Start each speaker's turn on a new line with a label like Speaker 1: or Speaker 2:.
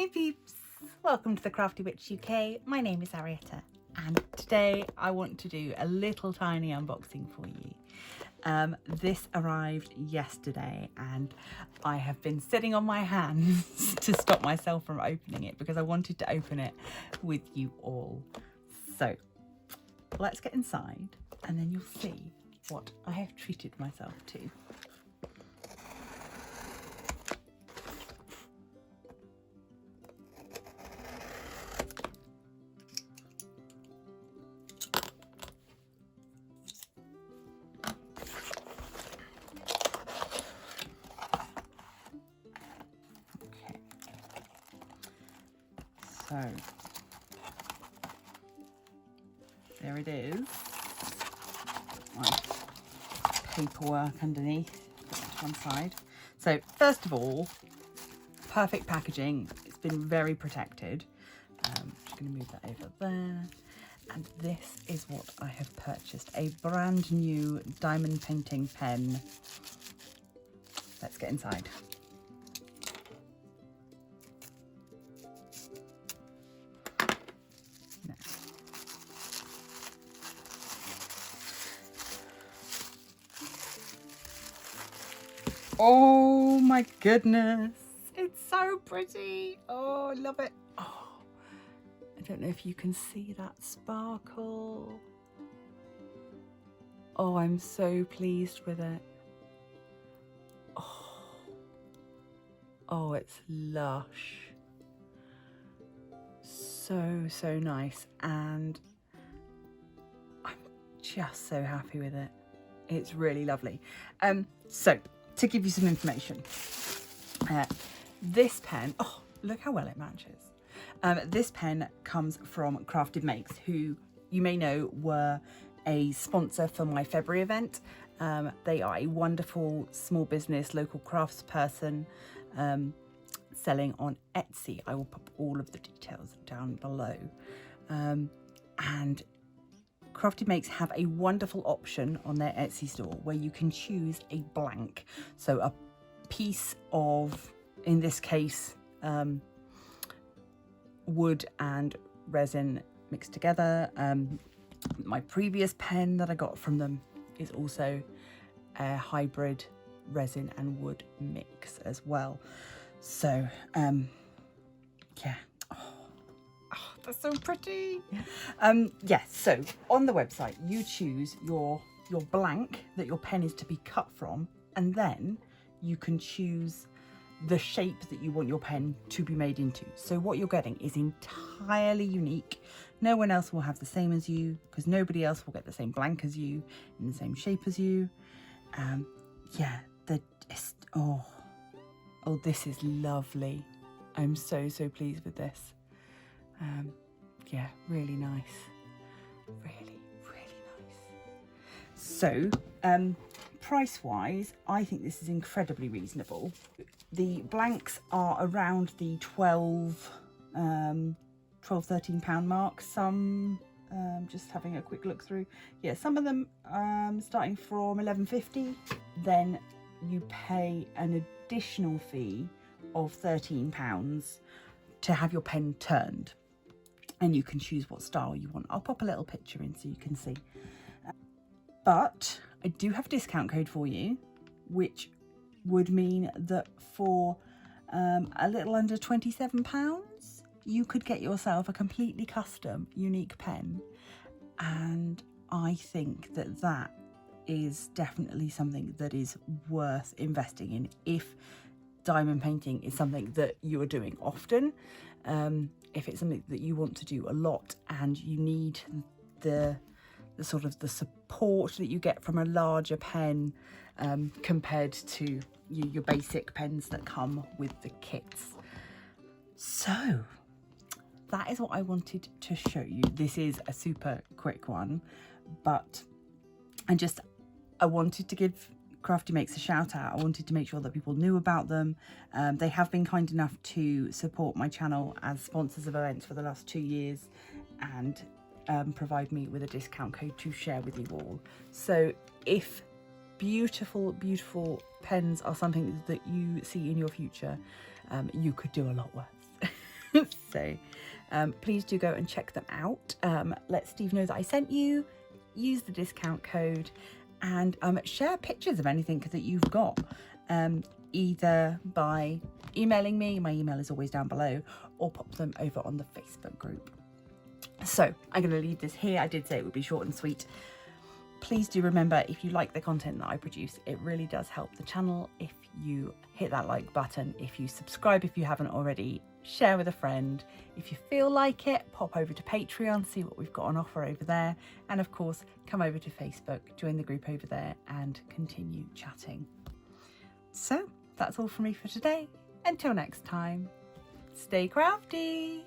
Speaker 1: Hi peeps! Welcome to the Crafty Witch UK. My name is Arietta and today I want to do a little tiny unboxing for you. This arrived yesterday and I have been sitting on my hands to stop myself from opening it because I wanted to open it with you all. So let's get inside and then you'll see what I have treated myself to. So there it is, my paperwork underneath, put that to one side. So first of all, perfect packaging, it's been very protected. I'm just going to move that over there. And this is what I have purchased, a brand new diamond painting pen. Let's get inside. Oh my goodness, it's so pretty. Oh, I love it. Oh, I don't know if you can see that sparkle. Oh, I'm so pleased with it. Oh, it's lush. So nice, and I'm just so happy with it. It's really lovely. So to give you some information, this pen, oh, look how well it matches. This pen comes from CraftedMakes, who you may know were a sponsor for my February event. They are a wonderful small business, local craftsperson, selling on Etsy. I will pop all of the details down below. And CraftedMakes have a wonderful option on their Etsy store where you can choose a blank. So a piece of, in this case, wood and resin mixed together. My previous pen that I got from them is also a hybrid resin and wood mix as well. So, yeah. That's so pretty. Yes, so on the website you choose your blank that your pen is to be cut from, and then you can choose the shape that you want your pen to be made into. So what you're getting is entirely unique. No one else will have the same as you, because nobody else will get the same blank as you in the same shape as you. Yeah, oh, this is lovely. I'm so pleased with this. Yeah, really nice. Really nice. So, price-wise, I think this is incredibly reasonable. The blanks are around the £12–13 mark. Some, just having a quick look through. Yeah, some of them starting from £11.50. Then you pay an additional fee of £13 to have your pen turned. And you can choose what style you want. I'll pop a little picture in so you can see. But I do have a discount code for you, which would mean that for a little under £27, you could get yourself a completely custom, unique pen. And I think that that is definitely something that is worth investing in if diamond painting is something that you are doing often. If it's something that you want to do a lot and you need the sort of the support that you get from a larger pen compared to your basic pens that come with the kits. So that is what I wanted to show you. This is a super quick one, but I wanted to give CraftedMakes a shout out. I wanted to make sure that people knew about them. They have been kind enough to support my channel as sponsors of events for the last 2 years and provide me with a discount code to share with you all. So if beautiful pens are something that you see in your future, you could do a lot worse. So please do go and check them out. Let Steve know that I sent you, use the discount code, and share pictures of anything that you've got, either by emailing me, my email is always down below, or pop them over on the Facebook group. So I'm going to leave this here. I did say it would be short and sweet. Please do remember, if you like the content that I produce, it really does help the channel if you hit that like button, if you subscribe if you haven't already, share with a friend. If you feel like it, pop over to Patreon, see what we've got on offer over there, and of course come over to Facebook, join the group over there and continue chatting. So that's all from me for today. Until next time, stay crafty.